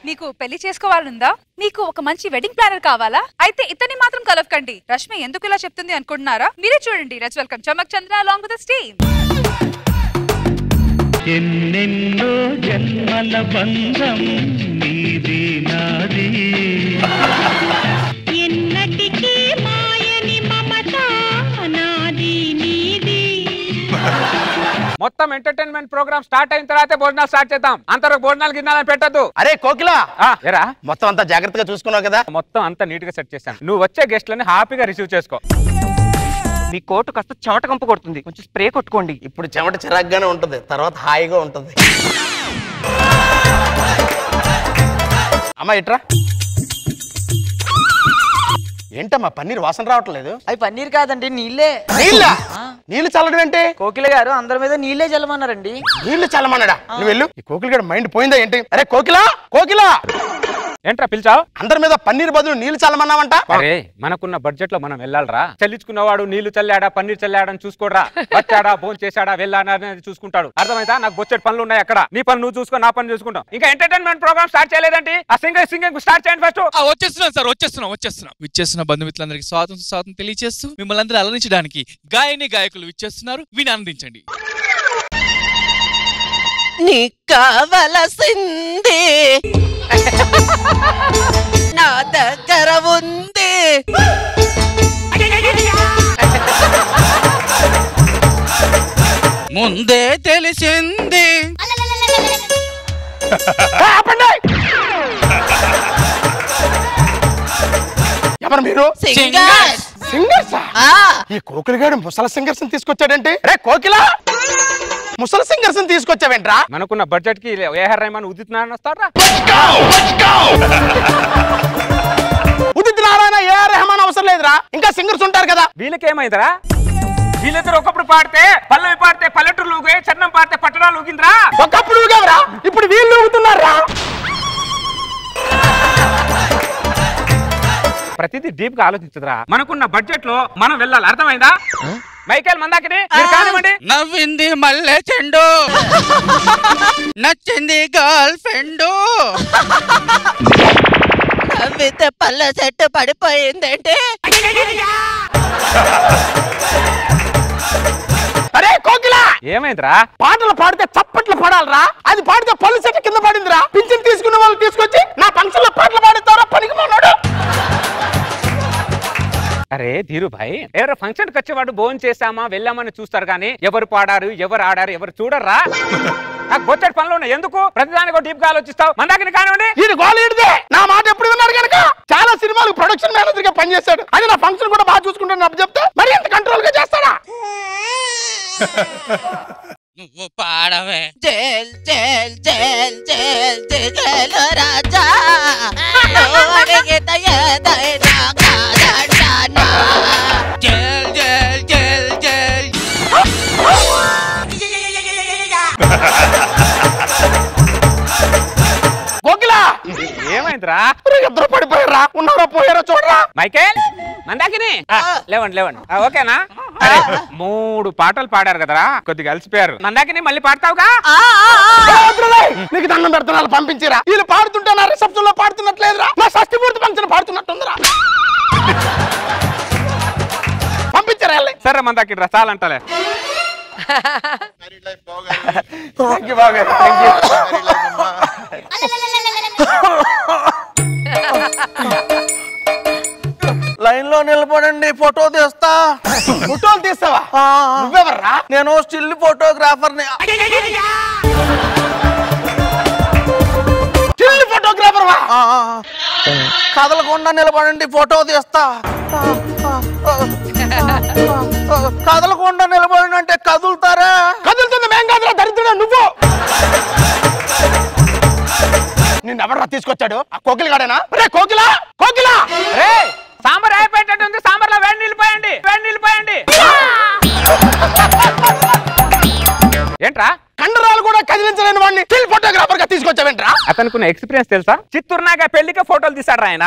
నీకు పెళ్లి చేసుకోవాలనుందా? మీకు ఒక మంచి వెడ్డింగ్ ప్లానర్ కావాలా? అయితే ఇతన్ని మాత్రం కలవకండి. రష్మి ఎందుకు ఇలా చెప్తుంది అనుకుంటున్నారా? మీరే చూడండి. Let's welcome Chamak Chandra along with the team. ఎన్నెన్నో జన్మల బంధం నీది నాది, ఎన్నటికీ మాయని మమత నాది నీది. మొత్తం ఎంటర్టైన్మెంట్ ప్రోగ్రామ్ స్టార్ట్ అయిన తర్వాత భోజనాలు స్టార్ట్ చేద్దాం. అంతవరకు భోజనాలు గిన్నాలని పెట్టద్దు. అరే కోకిలా, ఎరా మొత్తం అంతా జాగ్రత్తగా చూసుకున్నావు కదా? మొత్తం అంతా నీట్ గా సెట్ చేశాను. నువ్వు వచ్చే గెస్ట్లని హ్యాపీగా రిసీవ్ చేసుకో. మీ కోటు కాస్త చెమట కంపు కొడుతుంది, కొంచెం స్ప్రే కొట్టుకోండి. ఇప్పుడు చెమట చిరాగ్గానే ఉంటది, తర్వాత హాయిగా ఉంటది. అమ్మా ఇట్రా. ఏంటమ్మా పన్నీర్ వాసన రావట్లేదు? అవి పన్నీర్ కాదండి, నీళ్ళే. నీళ్ళు చల్లడం ఏంటి? కోకిల గారు అందరి మీద నీళ్ళే చల్లమన్నారండి. నీళ్లు చల్లమన్నాడా? నువ్వు వెళ్ళు. ఈ కోకిల గడ మైండ్ పోయిందా ఏంటి? అరే కోకిలా, కోకిలా ఏంట్రా పిలిచావు? అందరి మీద పన్నీర్ బదులు నీళ్లు చల్లమన్నావంట. అరే మనకున్న బడ్జెట్ లో మనం వెళ్ళాలరా. చల్లించుకున్నవాడు నీళ్లు చల్లాడా పన్నీర్ చల్లాడని చూసుకోడరా. వచ్చాడా భోజనం చేశాడా వెళ్ళాడా అనేది చూసుకుంటాడు. అర్థమైతా? నాకు బొచ్చెట్ పనులు ఉన్నాయి అక్కడ. నీ పని నువ్వు చూసుకో, నా పని చూసుకుంటాం. ఇంకా ఎంటర్టైన్మెంట్ ప్రోగ్రామ్ స్టార్ట్ చేయలేదండి. ఆ సింగింగ్ స్టార్ట్ చేయండి ఫస్ట్. వచ్చేస్తున్నాం సార్, వచ్చేస్తున్నాం. విచ్చేస్తున్న బంధుమిత్రులందరికీ స్వాగతం తెలియజేస్తూ మిమ్మల్ని అందరూ అలరించడానికి గాయకులు విచ్చేస్తున్నారు. విని ఆనందించండి. నీకు కావలసింది నా దగ్గర ఉంది. ముందే తెలిసింది. ఎవరు మీరు? సింగర్స్. సింగర్సా? ఈ కోకిల గారు ముసలి సింగర్స్ తీసుకొచ్చాడంటే? రే కోకిల, ముసలి సింగర్స్ తీసుకొచ్చావేంట్రా? మనకున్న బడ్జెట్ కి ఏఆర్ రెహమాన్ ఉదిత్ నారాయణ వస్తారా? ఉదిత్ నారాయణ, ఏఆర్ రెహమాన్ అవసరం లేదురా. ఇంకా సింగర్స్ ఉంటారు కదా. వీళ్ళకేమైందిరా? వీళ్ళిద్దరు ఒకప్పుడు పాడితే పల్లవి పాడితే పల్లెటూరు ఊగే, చన్నం పాడితే పట్టణాలు ఊగిందిరా. ఒకప్పుడు ఊగవరా, ఇప్పుడు వీళ్ళు ఊగుతున్నారా? ప్రతిదీ డీప్ గా ఆలోచించదురా. మనకున్న బడ్జెట్ లో మనం వెళ్ళాలి. అర్థమైందా? మైకేల్ మందాకిని మీరు కానివ్వండి. నవ్వింది మల్లె చెండు, నచ్చింది గర్ల్ ఫ్రెండ్, నవ్వితే పళ్ళ చెట్టు పడిపోయిందంటే. అరే కోకిల, ఏమైందిరా? పాటలు పాడితే చప్పట్లు పడాలరా. అది పాడితే పళ్ళు చెట్టు కింద పడిందిరా. పింఛన్ తీసుకున్న వాళ్ళు తీసుకొచ్చి నా ఫంక్షన్ లో పాటలు పాడుతారా? పనికి మానాడు. అరే ధీరుభాయ్, ఎవరు ఫంక్షన్ కి వచ్చేవాడు భోజనం చేసామా వెళ్ళామని చూస్తారు కానీ ఎవరు పాడారు ఎవరు ఆడారు ఎవరు చూడర్రా. నాకు బొచ్చడి పనులు ఉన్నాయి. ఎందుకు ప్రతిదానికి డీప్ గా ఆలోచిస్తావు? మందాకిని కానివ్వండి. ఇది గోలీడిదే. నా మాట ఎప్పుడు విన్నాడు కనుక చాలా సినిమాలకు ప్రొడక్షన్ మేనేజర్ గా పనిచేశాడు. అది నా ఫంక్షన్ కూడా బాగా చూసుకుంటాను చెప్తే మరి ఎంత కంట్రోల్ గా చేస్తాడా? నువ్వు పాడవే. జేల్ జేల్ జేల్ జేల్ జేల్ రాజా జేల్ జేల్ జేల్ జేల్. కోకిలా, ఏమైందిరా? ఇద్దరు పడిపోయారా? ఉన్నారా పోయారా చూడరా. మైకేల్ మందాకిని లేవండి. ఓకేనా? అరే 3 పాటలు పాడారు కదరా, కొద్దిగా అలసిపోయారు. మందాకిని మళ్ళీ పాడతావుగా? నీకు దండం పెడుతున్నా పంపించిరా. వీళ్ళు పాడుతుంటే నా రిసెప్షన్ లో పాడుతున్నట్లేదురా. నా షష్ఠి పూర్తి ఫంక్షన్ పాడుతున్నట్టుందిరా. పంపించరా. సరే మందాకిని రసాలంటలే. లైన్ లో నిలబడండి, ఫోటో తీస్తా. ఫోటోలు తీస్తావా? నువ్వెవర్రా? నేను స్టిల్ ఫోటోగ్రాఫర్ని. స్టిల్ ఫోటోగ్రాఫర్ వా? కదలకుండా నిలబడండి, ఫోటో తీస్తా. కదలకుండా నిలబడండి అంటే కదులుతారా? కదులుతుంది మేం కాదురా దరిద్రుడా నువ్వు. నిన్నెవర్రా తీసుకొచ్చాడు? ఆ కోకిల గాడేనా? రే కోకిలా, కోకిలా. రే సాంబార్ అయిపోయేటట్టుంది. సాంబార్ లో వేడి నీళ్ళు పోయండి. ఏంట్రా? కండరాలు కూడా కదిలించలేని వాడిని స్టిల్ ఫోటోగ్రాఫర్ గా తీసుకొచ్చావేంట్రా? అతనుకున్న ఎక్స్పీరియన్స్ తెలుసా? చిత్తూరు నాగా పెళ్లికే ఫోటోలు తీసాడు ఆయన.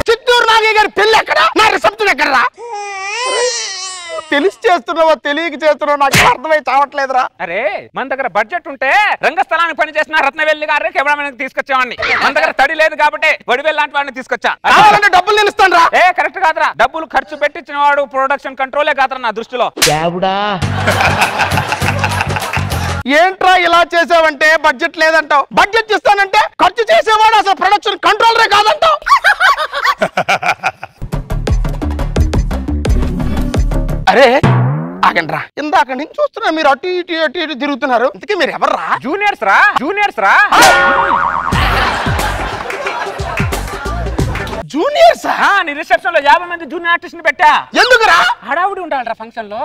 చిత్తూరు నాగయ్య గారి పెళ్లి ఎక్కడ? నా రిసెప్షన్ ఎక్కడరా? తెలిసి చేస్తున్నావో తెలియక చేస్తున్నావో నాకు అర్థమై చావట్లేదురా. అరే మన దగ్గర బడ్జెట్ ఉంటే రంగస్థలానికి పని చేసిన రత్నవెల్లి గారు కెమెరామెన్ తీసుకొచ్చావాడిని. మన దగ్గర తడి లేదు కాబట్టి వడివేల్ లాంటి వాడిని తీసుకొచ్చా. కావాలంటే డబ్బులు నేను ఇస్తాను రా. ఏ కరెక్ట్ కాదురా, డబ్బులు ఖర్చు పెట్టించిన వాడు ప్రొడక్షన్ కంట్రోలే కాదురా నా దృష్టిలో. ఏంట్రా ఇలా చేసావంటే బడ్జెట్ లేదంటావు, బడ్జెట్ ఇస్తానంటే ఖర్చు చేసేవాడు అసలు ప్రొడక్షన్ కంట్రోలరే కాదంటావు. అరే ఆగండి రా, ఇందాక నుంచి చూస్తున్నా మీరు అటు ఇటు అటు ఇటు తిరుగుతున్నారు. ఇంతకీ మీరు ఎవర్రా? జూనియర్స్ రా, జూనియర్స్ రా. జూనియర్స్? నీ రిసెప్షన్ లో 50 మంది జూనియర్ ఆర్టిస్ట్ ని పెట్టా. ఎందుకురా? హడావుడి ఉండాలిరా ఫంక్షన్ లో.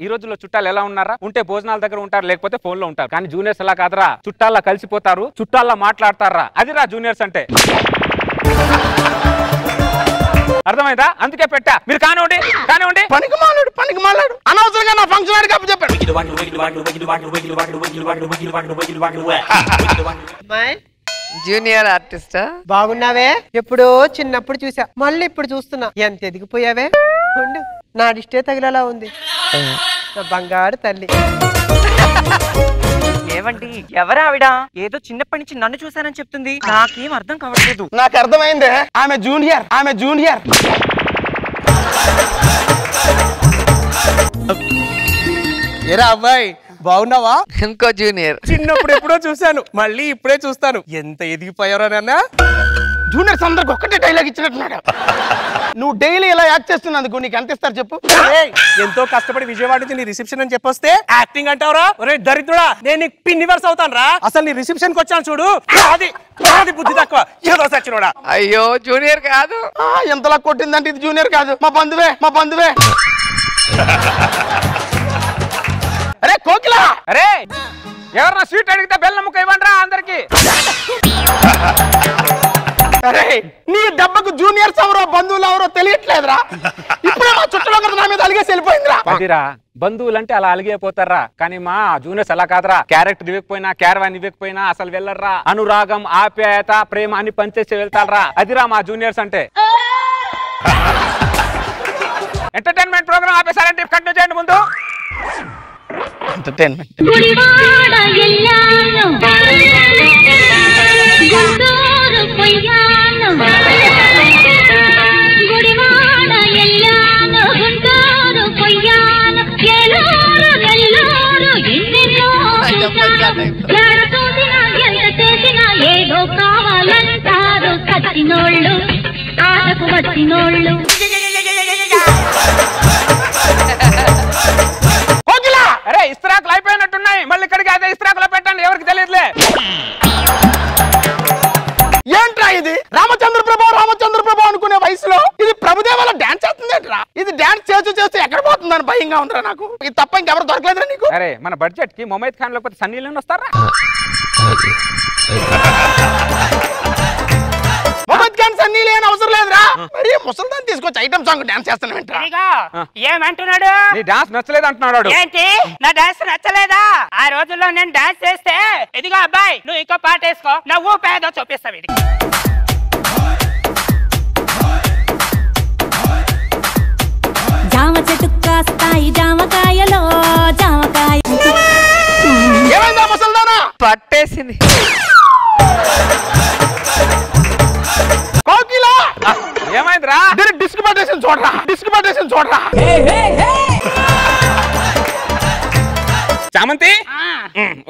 ఈ రోజుల్లో చుట్టాలు ఎలా ఉన్నారా, ఉంటే భోజనాల దగ్గర ఉంటారు, లేకపోతే ఫోన్ లో ఉంటారు. కానీ జూనియర్స్ అలా కాదురా, చుట్టాల్లో కలిసిపోతారు, చుట్టాల్లో మాట్లాడతారా. అదిరా జూనియర్స్ అంటే. అర్థమైందా? అందుకే పెట్టా. మీరు కానివ్వండి కానివ్వండి. పనికి మాలాడు అనవసరంగా నా ఫంక్షన్ ఆడికి అప్పు చెప్పాడు. జూనియర్ ఆర్టిస్టా? బాగున్నావే? ఎప్పుడో చిన్నప్పుడు చూసా, మళ్ళీ ఇప్పుడు చూస్తున్నా. ఎంత ఎదిగిపోయావే. ఉండు, నా డిస్టే తగిలేలా ఉంది. నా బంగారు తల్లి. ఏవండి ఎవరావిడ? ఏదో చిన్నప్పటి నుంచి నన్ను చూసానని చెప్తుంది, నాకేం అర్థం కావట్లేదు. నాకు అర్థమైందే, ఆమె జూనియర్. ఏరా అబ్బాయి, బాగున్నావా? ఇంకో జూనియర్. చిన్నప్పుడు ఎప్పుడో చూసాను, మళ్ళీ ఇప్పుడే చూస్తాను. ఎంత ఎదిగిపోయారో నాన్న. జూనియర్స్ అందరికి ఒక్కటే డైలాగ్ ఇచ్చినట్టున్నాడు. నువ్వు డైలీ ఇలా యాక్ట్ చేస్తున్నందుకు నీకు ఎంత ఇస్తారు చెప్పు? ఎంతో కష్టపడి విజయవాడ నుంచి నీ రిసెప్షన్ అని చెప్పొస్తే యాక్టింగ్ అంటావురా? ఒరే దరిద్రుడా, నేను నీకు పిన్ రివర్స్ అవుతాను రా. అసలు నీ రిసెప్షన్ కి వచ్చాను చూడు, అది బుద్ధి తక్కువ. ఏదో సచ్చినోడా. అయ్యో జూనియర్ కాదు. ఎంతలా కొట్టిందంటే ఇది జూనియర్ కాదు, మా బంధువే. అరే కోకిలా, అరే ఎవరన్నా స్వీట్ అడిగితే బెల్లం ముక్క ఇవ్వండి రా అందరికి. అరే నీ దెబ్బకు జూనియర్స్ ఎవరో బంధువులు ఎవరో తెలియట్లేదురా. ఇప్పుడే మా చుట్టూ నా మీద అలిగేసి వెళ్ళిపోయిందిరా. అదిరా బంధువులంటే అలా అలిగిపోతారా, కానీ మా జూనియర్స్ అలా కాదురా. క్యారెక్టర్ ఇవ్వకపోయినా, క్యారవాన్ ఇవ్వకపోయినా అసలు వెళ్ళర్రా. అనురాగం, ఆప్యాయత, ప్రేమ అని పంచేసి వెళ్తారా. అదిరా మా జూనియర్స్ అంటే. ఎంటర్టైన్మెంట్ ప్రోగ్రామ్ ఆపేసారంటే కంటిన్యూ చేయండి ముందు. ఎంటర్టైన్మెంట్. ఏదో కావాలంటారు కట్టినోళ్ళు, ఆటకు వచ్చినోళ్ళు. అరే ఇస్త్రాకులు అయిపోయినట్టున్నాయి, మళ్ళీ ఇక్కడికి అదే ఇస్త్రాకులో పెట్టండి, ఎవరికి తెలియదులే. ఏంట్రా ఇది? రామచంద్ర ప్రభు అనుకునే వయసులో ఇది ప్రభుదేవాల డాన్స్ చేస్తుందేట్రా? ఇది డాన్స్ చేస్తూ ఎక్కడ పోతుందని భయంగా ఉందిరా నాకు. ఇది తప్ప ఇంకెవరు దొరకలేదురా నీకు? అరే మన బడ్జెట్ కి మొమైద్ ఖాన్ లేకపోతే సన్నీ లియోన్ వస్తారా? మొమైద్ ఖాన్ సన్నీ లియోన్ అవసరం లేదురా. మరి ముసల్దాన్ని తీసుకొచ్చి ఐటమ్ సాంగ్ డాన్స్ చేస్తానంటరా. ఏమంటున్నాడు? నీ డాన్స్ నచ్చలేదు అంటున్నాడు. ఏంటి నా డాన్స్ నచ్చలేదా? ఆ రోజుల్లో నేను డాన్స్ చేస్తే, ఇదిగో అబ్బాయి నువ్వు ఇంకో పాట వేసుకో, నువ్వు పేదో చూపిస్తావు. ఇది జామ చెట్టు కాస్తాయి జామకాయలో జామకాయ. ఏమైందా ముసల్దానా? పట్టేసింది. కోకిలా ఏమైందిరా? డిస్క్ పట్టేసింది చూడరా. చామంతి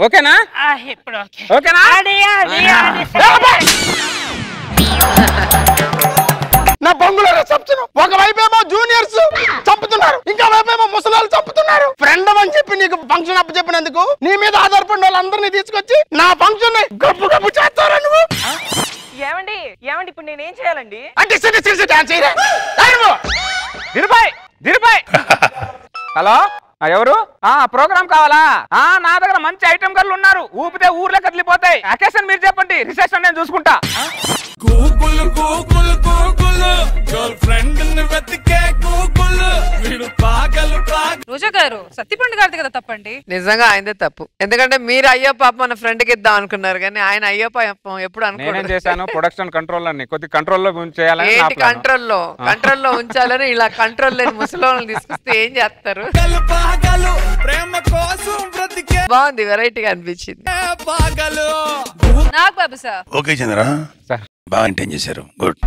ఓకేనా? ఇప్పుడు ఓకేనా? నా బొంగులో రిసెప్షన్ ఒకవైపేమో జూనియర్స్ చంపుతున్నారు, ఇంకా వైపేమో ముసలాళ్ళు చంపుతున్నారు. ఫ్రెండ్ అని చెప్పి నీకు ఫంక్షన్ అప్పు చెప్పినందుకు నీ మీద ఆధారపడిన వాళ్ళందరినీ తీసుకొచ్చి నా ఫంక్షన్ ని గప్పు చేస్తారా నువ్వు? ఏమండి ఇప్పుడు నేనేం చేయాలండి? అంటే హలో ఎవరు? ప్రోగ్రామ్ కావాలా? నా దగ్గర మంచి ఐటమ్ గర్లు ఉన్నారు, ఊపితే ఊర్లో కదిలిపోతాయి. అకేషన్ మీరు చెప్పండి, రిసెప్షన్ నేను చూసుకుంటా. రోజా గారు సత్యపండు గారిది కదా తప్పండి. నిజంగా ఆయనదే తప్పు. ఎందుకంటే మీరు అయ్యో పాప మన ఫ్రెండ్ కి ఇద్దాం అనుకున్నారు కానీ ఆయన అయ్యో పాపం ఎప్పుడు నేనేం చేశాను, ప్రొడక్షన్ కంట్రోల్ అన్ని కొద్ది కంట్రోల్లో ఉంచేయాలని నా ప్లాన్. కంట్రోల్లో ఉంచాలని ఇలా కంట్రోల్ లేని ముసలోళ్ళని తీసుకొస్తే ఏం చేస్తారు? బాగుంది, వెరైటీగా అనిపించింది. నాగ్ బాబు సార్ ఓకే చంద్ర, సార్ బాగా మెయింటైన్ చేశారు. గుడ్.